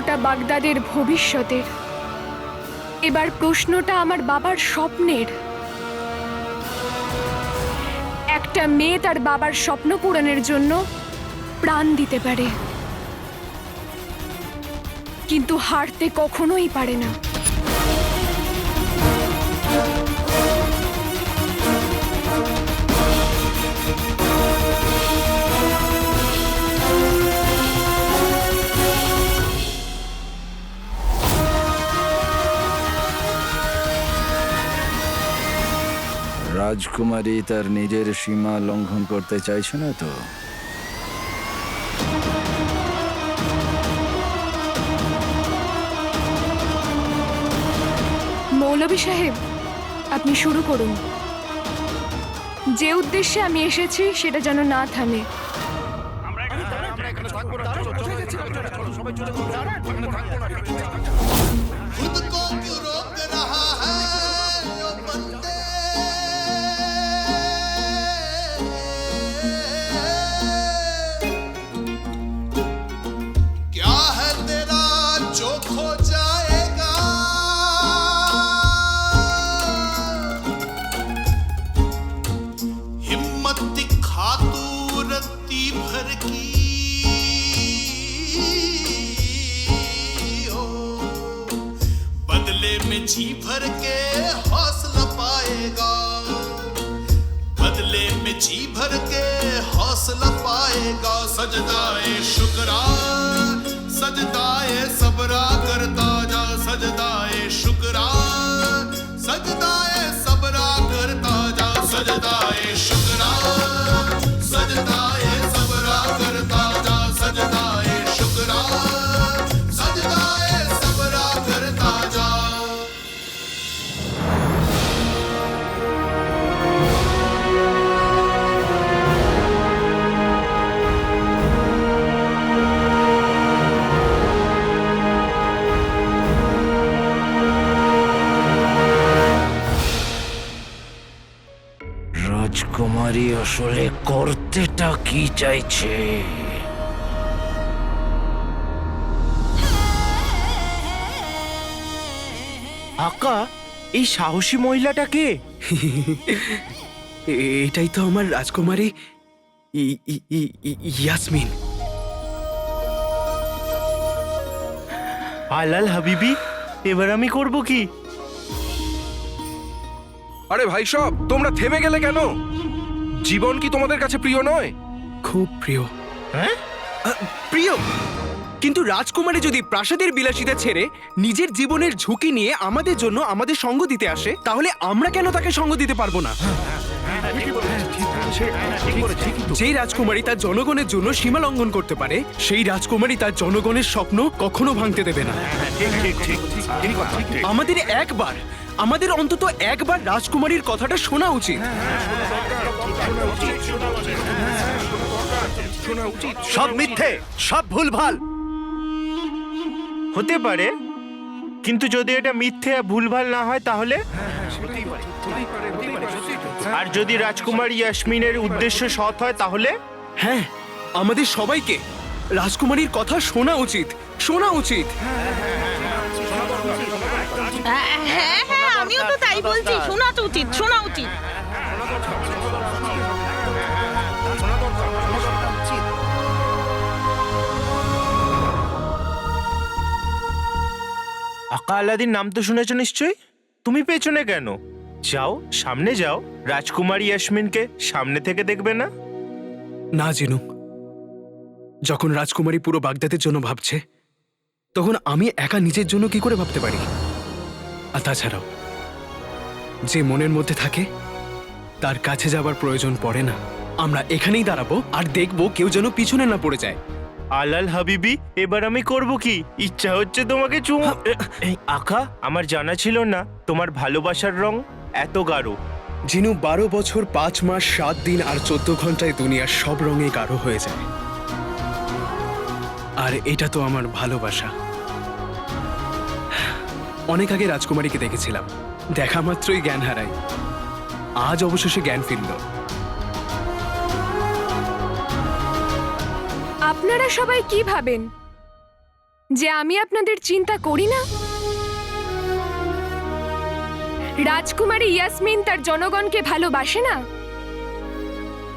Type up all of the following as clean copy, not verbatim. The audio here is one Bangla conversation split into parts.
প্রশ্নটা বাগদাদের ভবিষ্যতের, এবার প্রশ্নটা আমার বাবার স্বপ্নের। একটা মেয়ে তার বাবার স্বপ্ন পূরণের জন্য প্রাণ দিতে পারে, কিন্তু হারতে কখনোই পারে না। রাজকুমারী তার নিজের সীমা লঙ্ঘন করতে চাইছে না তো? মৌলভী সাহেব, আপনি শুরু করুন। যে উদ্দেশ্যে আমি এসেছি সেটা যেন না থামে। खुद को क्यों रोक रहा है ओ बंदे, क्या है तेरा जो खो जाएगा, हिम्मत दिखा तू रत्ती भर की बदले में जी भर के हौसला पाएगा, बदले में जी भर के हौसला पाएगा। सजदाए शुक्रा सजदाए सबरा करता जा, सजदाए शुक्रा सजदाए सबरा करता जा, सजदाए शुक्रा सजदाए सबरा करता जा, सजदाए शुक्रा सजदाए सबरा करता जा। রাজকুমারী আসলে করতেটা কি চাইছে? আকা, এই সাহসী মহিলাটা কে? এটাই তো আমার রাজকুমারী ইয়াসমিন। আলাল হাবিবি, এবার আমি করব কি? আরে ভাই সব, তোমরা থেমে গেলে কেন? জীবন কি তোমাদের কাছে প্রিয় নয়? খুব প্রিয়। হ্যাঁ, প্রিয়, কিন্তু রাজকুমারী যদি প্রাসাদের বিলাসিতা ছেড়ে নিজের জীবনের ঝুঁকি নিয়ে আমাদের জন্য আমাদের সঙ্গ দিতে আসে, তাহলে আমরা কেন তাকে সঙ্গ দিতে পারবো না? যেই রাজকুমারী তার জনগণের জন্য সীমা লঙ্ঘন করতে পারে, সেই রাজকুমারী তার জনগণের স্বপ্ন কখনো ভাঙতে দেবে না। আমাদের অন্তত একবার রাজকুমারীর কথাটা শোনা উচিত। সব মিথ্যে, সব ভুলভাল হতে পারে, কিন্তু যদি এটা মিথ্যে আর ভুলভাল না হয় তাহলে? আর যদি রাজকুমার ইয়াসমিনের উদ্দেশ্য সৎ হয় তাহলে? হ্যাঁ, আমাদের সবাইকে রাজকুমারীর কথা শোনা উচিত, শোনা উচিত। হ্যাঁ হ্যাঁ, আমিও তো তাই বলছি, শোনা তো উচিত, শোনা উচিত। আকা আলাদিন নাম তো শুনেছ নিশ্চয়ই, তুমি পেছনে কেন? যাও, সামনে যাও, রাজকুমার ইয়াসমিনকে সামনে থেকে দেখবে না? না জিনু, যখন রাজকুমারী পুরো বাগদাদের জন্য ভাবছে, তখন আমি একা নিজের জন্য কি করে ভাবতে পারি? আর তাছাড়াও যে মনের মধ্যে থাকে তার কাছে যাবার প্রয়োজন পড়ে না। আমরা এখানেই দাঁড়াবো আর দেখবো কেউ যেন পিছনে না পড়ে যায়। আলাল হাবিবি, এবার আমি করব কি? ইচ্ছা হচ্ছে তোমাকে চুমু। আকা, আমার জানা ছিল না তোমার ভালোবাসার রং এত গাঢ়। জিনু, 12 বছর 5 মাস 7 দিন আর 14 ঘন্টায় দুনিয়ার সব রঙে গাঢ় হয়ে যায়। আর এটা তো আমার ভালোবাসা। অনেক আগে রাজকুমারীকে দেখেছিলাম, দেখা মাত্রই জ্ঞান হারাই। আজ অবশেষে জ্ঞান ফিরল। আপনারা সবাই কি ভাবেন? যে আমি আপনাদের চিন্তা করি না? রাজকুমারী ইয়াসমিন তার জনগণকে ভালোবাসে না?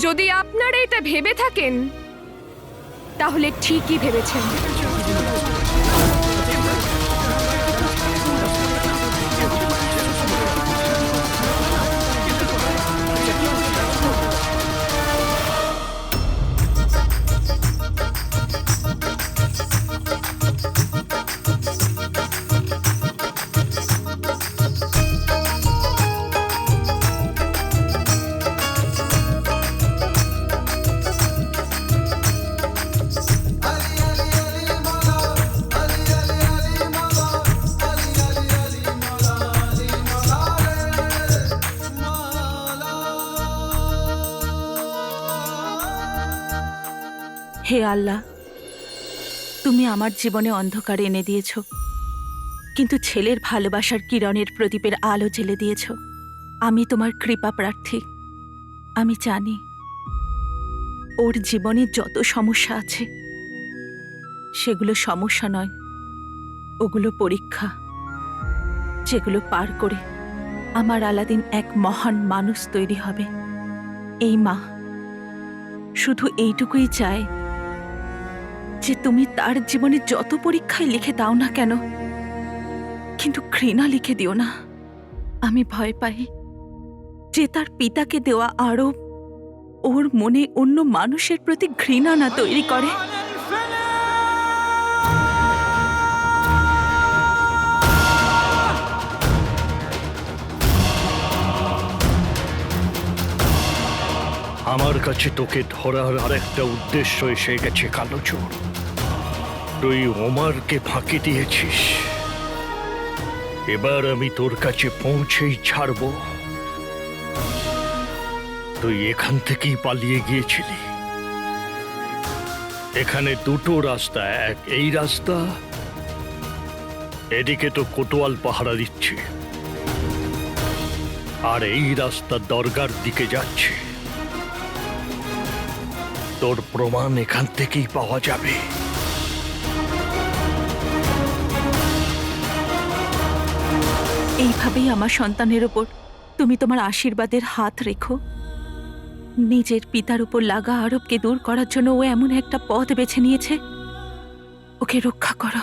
যদি আপনারা এটা ভেবে থাকেন তাহলে ঠিকই ভেবেছেন। হে আল্লাহ, তুমি আমার জীবনে অন্ধকার এনে দিয়েছ, কিন্তু ছেলের ভালোবাসার কিরণের প্রদীপের আলো জ্বেলে দিয়েছ। আমি তোমার কৃপা প্রার্থী। আমি জানি ওর জীবনে যত সমস্যা আছে সেগুলো সমস্যা নয়, ওগুলো পরীক্ষা, যেগুলো পার করে আমার আলাদিন এক মহান মানুষ তৈরি হবে। এই মা শুধু এইটুকুই চায় যে তুমি তার জীবনে যত পরীক্ষায় লিখে দাও না কেন, কিন্তু ঘৃণা লিখে দিও না। আমি ভয় পাই যে তার পিতাকে দেওয়া আরোপ ওর মনে অন্য মানুষের প্রতি ঘৃণা না তৈরি করে। আমার কাছে তোকে ধরার আরেকটা উদ্দেশ্য এসে গেছে, কালোচোর। তুই ওমারকে ফাঁকি দিয়েছিস, এবার আমি তোর কাছে পৌঁছেই ছাড়ব। তুই এখান থেকেই পালিয়ে গিয়েছিলি। এখানে দুটো রাস্তা, এক এই রাস্তা, এদিকে তো কোতোয়াল পাহারা দিচ্ছে, আর এই রাস্তা দরগার দিকে যাচ্ছে। তোর প্রমাণ এখান থেকেই পাওয়া যাবে। এইভাবেই আমার সন্তানের ওপর তুমি তোমার আশীর্বাদের হাত রেখো। নিজের পিতার উপর লাগা আরোপকে দূর করার জন্য ও এমন একটা পথ বেছে নিয়েছে, ওকে রক্ষা করো।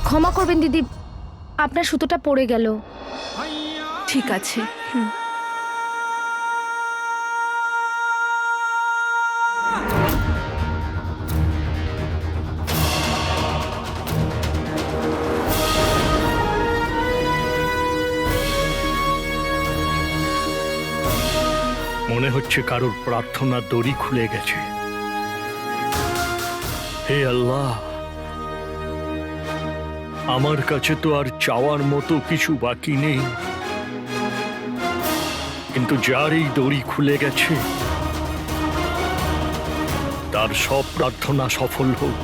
ক্ষমা করবেন দিদি, আপনার সুতোটা পড়ে গেল। ঠিক আছে। মনে হচ্ছে কারোর প্রার্থনার দড়ি খুলে গেছে। হে আল্লাহ, আমার কাছে তো আর চাওয়ার মতো কিছু বাকি নেই, কিন্তু যার এই দড়ি খুলে গেছে তার সব প্রার্থনা সফল হোক।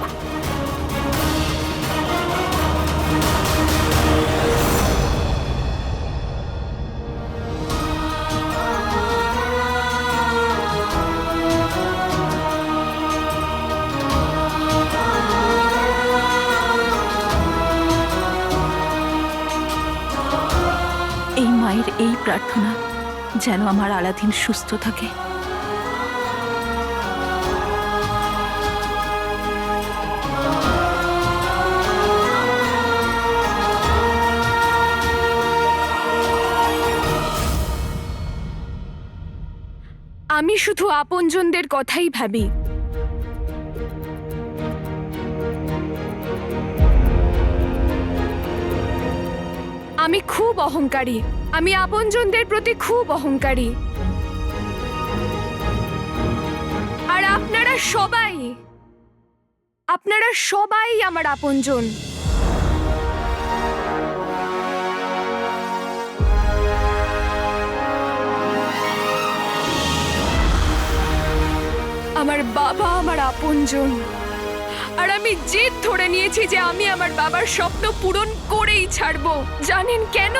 এই মায়ের এই প্রার্থনা যেন আমার আলাদিন সুস্থ থাকে। আমি শুধু আপনজনদের কথাই ভাবি। আমি খুব অহংকারী, আমি আপনজনদের প্রতি খুব অহংকারী। আর আপনারা সবাই আপনারা সবাই আমার আপনজন। আমার বাবা আমার আপনজন, আর আমি জেদ ধরে নিয়েছি যে আমি আমার বাবার স্বপ্ন পূরণ করেই ছাড়বো। জানেন কেন?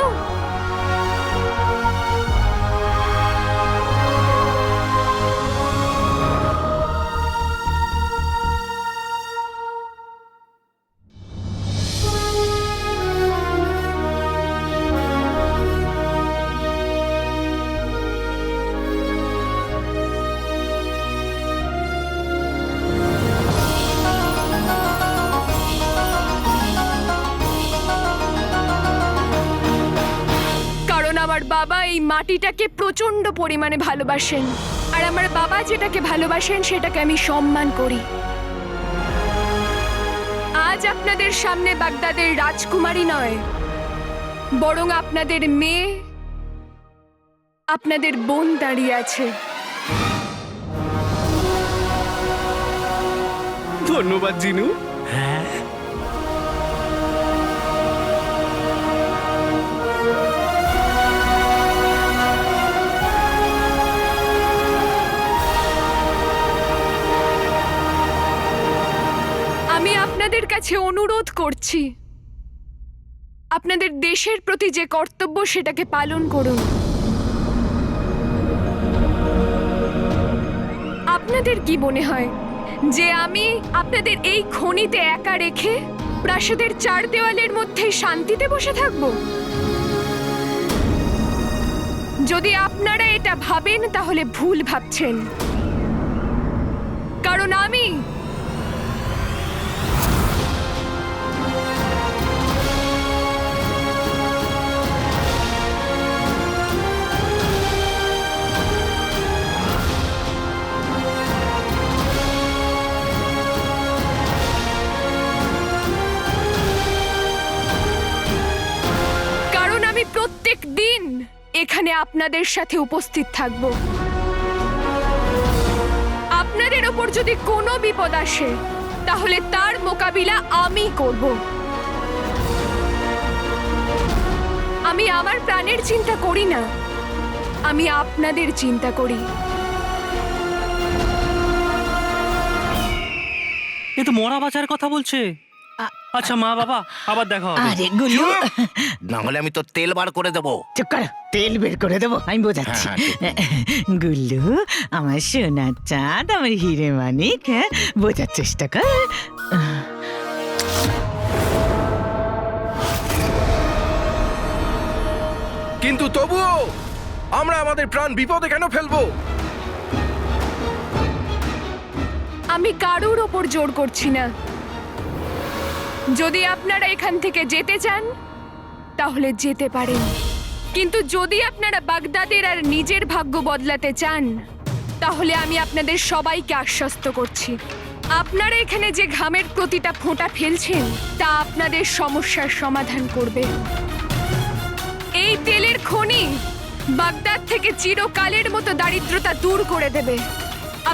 আমার বাবা এই মাটিটাকে প্রচন্ড পরিমাণে ভালোবাসেন, আর আমার বাবা যেটাকে ভালোবাসেন সেটাকে আমি সম্মান করি। আজ আপনাদের সামনে বাগদাদের রাজকুমারী নয়, বরং আপনাদের মেয়ে, আপনাদের বোন দাঁড়িয়ে আছে। ধন্যবাদ জিনু। আমি আপনাদের কাছে অনুরোধ করছি, আপনাদের দেশের প্রতি যে কর্তব্য সেটাকে পালন করুন। আপনাদের কি মনে হয় যে আমি আপনাদের এই খনিতে একা রেখে প্রাসাদের চার দেওয়ালের মধ্যে শান্তিতে বসে থাকব? যদি আপনারা এটা ভাবেন তাহলে ভুল ভাবছেন, কারণ আমি প্রত্যেক দিন এখানে আপনাদের সাথে উপস্থিত থাকব। আপনাদের ওপর যদি কোনো বিপদ আসে তাহলে তার মোকাবিলা আমি করব। আমি আমার প্রাণের চিন্তা করি না, আমি আপনাদের চিন্তা করি। এ তো মরা বাঁচার কথা বলছে। আচ্ছা মা বাবা, আবার দেখা হবে। আরে গুল্লু, না হলে আমি তো তেল বার করে দেবো। চুপ কর, তেল বের করে দেবো আমি বোঝাচ্ছি। গুল্লু আমার সোনা চাঁদ, আমার হিরে মানিক, হ্যাঁ বোঝার চেষ্টা কর। কিন্তু তবুও আমরা আমাদের প্রাণ বিপদে কেন ফেলবো? আমি কারোর ওপর জোর করছি না। যদি আপনারা এখান থেকে যেতে চান তাহলে যেতে পারেন, কিন্তু যদি আপনারা বাগদাদের আর নিজের ভাগ্য বদলাতে চান তাহলে আমি আপনাদের সবাইকে আশ্বস্ত করছি, আপনারা এখানে যে ঘামের প্রতিটা ফোঁটা ফেলছেন তা আপনাদের সমস্যার সমাধান করবে। এই তেলের খনি বাগদাদ থেকে চিরকালের মতো দারিদ্রতা দূর করে দেবে।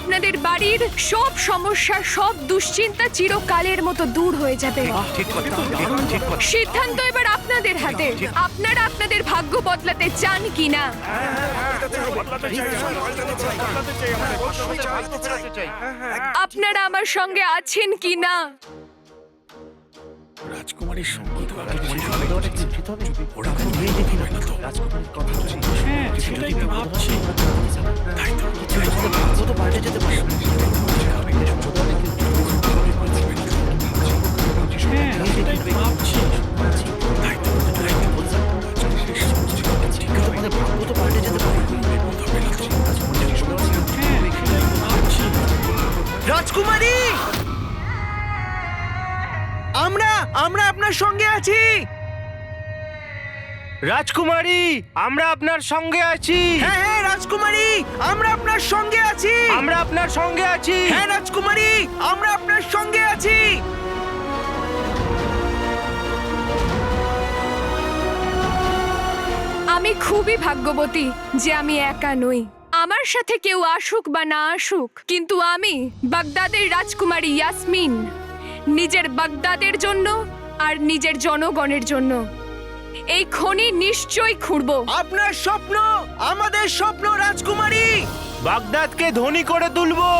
আপনাদের বাড়ির সব সমস্যা, সব দুশ্চিন্তা চিরকালের মতো দূর হয়ে যাবে। সিদ্ধান্ত এবার আপনাদের হাতে। আপনারা আপনাদের ভাগ্য বদলাতে চান কিনা? আপনারা আমার সঙ্গে আছেন কিনা? রাজকুমারীর সঙ্গীত রাজকুমারী, আমরা আপনার সঙ্গে আছি। রাজকুমারী, আমরা আপনার সঙ্গে আছি। হ্যাঁ হ্যাঁ রাজকুমারী, আমরা আপনার সঙ্গে আছি। আমরা আপনার সঙ্গে আছি। হ্যাঁ রাজকুমারী, আমরা আপনার সঙ্গে আছি। আমি খুবই ভাগ্যবতী যে আমি একা নই। আমার সাথে কেউ আসুক বা না আসুক, কিন্তু আমি বাগদাদের রাজকুমারী ইয়াসমিন নিজের বাগদাদের জন্য আর নিজের জনগণের জন্য এই খনি নিশ্চয়ই খুঁড়ব। আপনার স্বপ্ন আমাদের স্বপ্ন রাজকুমারী। বাগদাদকে ধনী করে তুলবো।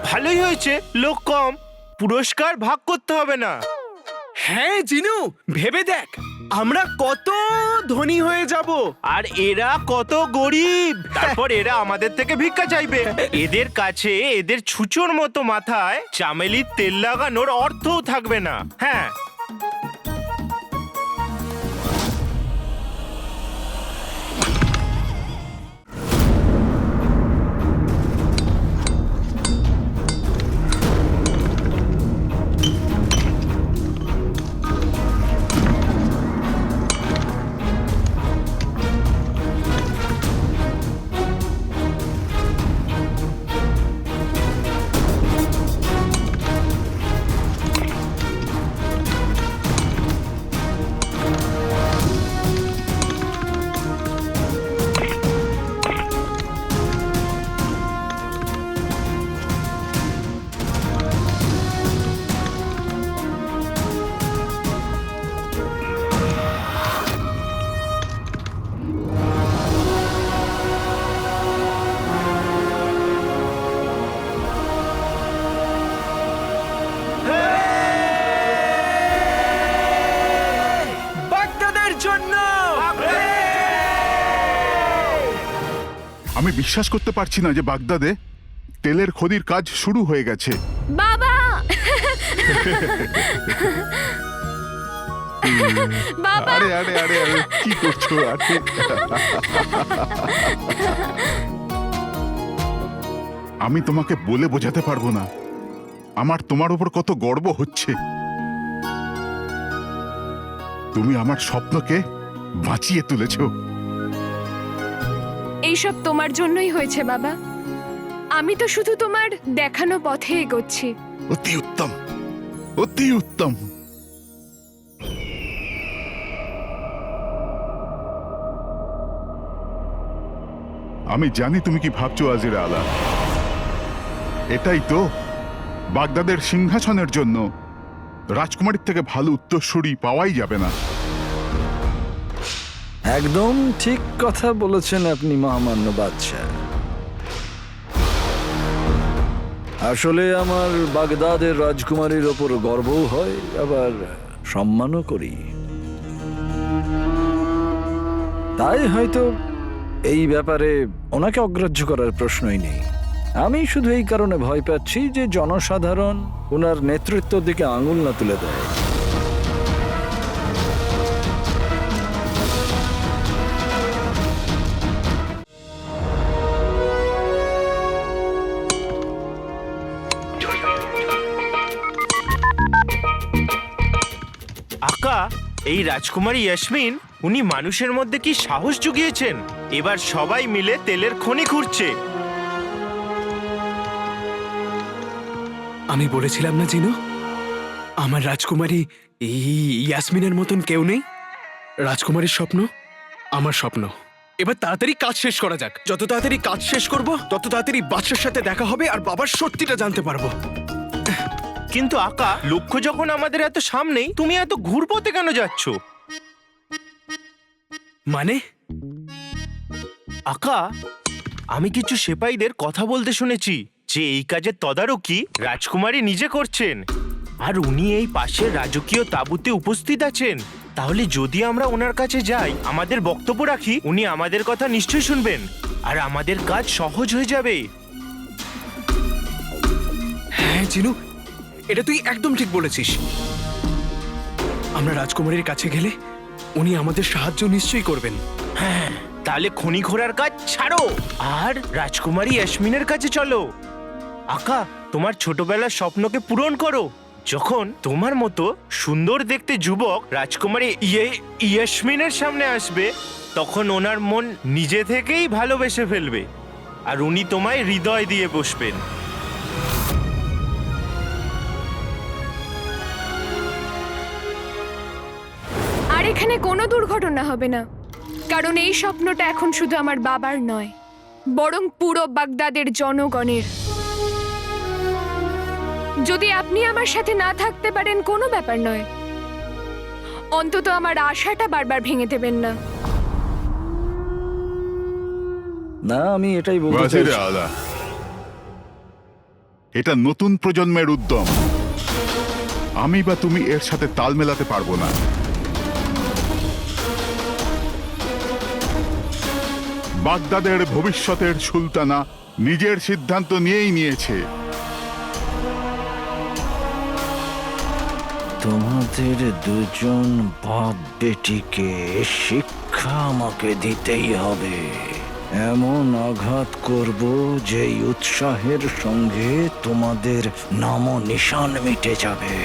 ভালোই হয়েছে, লোক কম, পুরস্কার ভাগ করতে হবে না। হ্যাঁ জিনু, ভেবে দেখ আমরা কত ধনী হয়ে যাব। আর এরা কত গরিব। তারপর এরা আমাদের থেকে ভিক্ষা চাইবে। এদের কাছে এদের ছুঁচোর মতো মাথায় চামেলির তেল লাগানোর অর্থও থাকবে না। হ্যাঁ, বাগদাদের জন্য। আমি বিশ্বাস করতে পারছি না যে বাগদাদে তেলের খনির কাজ শুরু হয়ে গেছে। বাবা বাবা, আরে আরে আরে আরে কি করছো? আরে আমি তোমাকে বলে বোঝাতে পারবো না আমার তোমার উপর কত গর্ব হচ্ছে। তুমি আমার স্বপ্নকে বাঁচিয়ে তুলেছো। এইসব তোমার জন্যই হয়েছে বাবা। আমি তো শুধু তোমার দেখানো পথে এগোচ্ছি। অতি উত্তম, অতি উত্তম। আমি জানি তুমি কি ভাবছো আজিরা আলা। এটাই তো বাগদাদের সিংহাসনের জন্য রাজকুমারীর থেকে ভালো উত্তরসূরি পাওয়াই যাবে না। একদম ঠিক কথা বলেছেন আপনি মহামান্য বাদশাহ। আসলে আমার বাগদাদের রাজকুমারীর ওপর গর্বও হয়, আবার সম্মানও করি। তাই হয়তো এই ব্যাপারে ওনাকে অগ্রাহ্য করার প্রশ্নই নেই। আমি শুধু এই কারণে ভয় পাচ্ছি যে জনসাধারণ ওনার নেতৃত্বের দিকে আঙুল না তুলে দেয়। আকা, এই রাজকুমারী ইয়াসমিন, উনি মানুষের মধ্যে কি সাহস জুগিয়েছেন। এবার সবাই মিলে তেলের খনি খুঁড়ছে। আমি বলেছিলাম না জিনু, আমার রাজকুমারী ইয়াসমিনের মতন কেউ নেই। রাজকুমারীর স্বপ্ন আমার স্বপ্ন। এবার তাড়াতাড়ি কাজ শেষ করা যাক। যত তাড়াতাড়ি কাজ শেষ করব তত তাড়াতাড়ি বাদশার সাথে দেখা হবে আর বাবার সত্যিটা জানতে পারবো। কিন্তু আকা, লক্ষ্য যখন আমাদের এত সামনেই, তুমি এত ঘুরপথে কেন যাচ্ছ? মানে আকা, আমি কিছু সেপাইদের কথা বলতে শুনেছি। যে এই কাজের তদারকি রাজকুমারী নিজে করছেন, আর উনি এই পাশের রাজকীয় তাঁবুতে উপস্থিত আছেন। তাহলে যদি আমরা ওনার কাছে যাই, আমাদের বক্তব্য রাখি, উনি আমাদের কথা নিশ্চয়ই শুনবেন আর আমাদের কাজ সহজ হয়ে যাবে। হ্যাঁ জিনু, এটা তুই একদম ঠিক বলেছিস। আমরা রাজকুমারীর কাছে গেলে উনি আমাদের সাহায্য নিশ্চয়ই করবেন। হ্যাঁ, তাহলে খনি ঘোরার কাজ ছাড়ো আর রাজকুমারী ইয়াসমিনের কাছে চলো। আকা, তোমার ছোটবেলার স্বপ্নকে পূরণ করো। যখন তোমার মতো সুন্দর দেখতে যুবক রাজকুমারী ইয়াসমিনের সামনে আসবে, তখন ওনার মন নিজে থেকেই ভালোবেসে ফেলবে আর উনি তোমায় হৃদয় দিয়ে বসবেন। আর এখানে কোনো দুর্ঘটনা হবে না, কারণ এই স্বপ্নটা এখন শুধু আমার বাবার নয়, বরং পুরো বাগদাদের জনগণের। যদি আপনি আমার সাথে না থাকতে পারেন কোনো ব্যাপার নয়, অন্তত আমার আশাটা বারবার ভেঙে দেবেন না। না, আমি এটাই বলতে ওয়াজিরে চাইছি। আলা, এটা নতুন প্রজন্মের উদ্যম। আমি বা তুমি এর সাথে তাল মেলাতে পারবো না। বাগদাদের ভবিষ্যতের সুলতানা নিজের সিদ্ধান্ত নিয়েই নিয়েছে। তোমাদের দুজন বাপ বেটিকে শিক্ষা আমাকে দিতেই হবে। এমন আঘাত করব যেই উৎসাহের সঙ্গে তোমাদের নাম নিশান মিটে যাবে।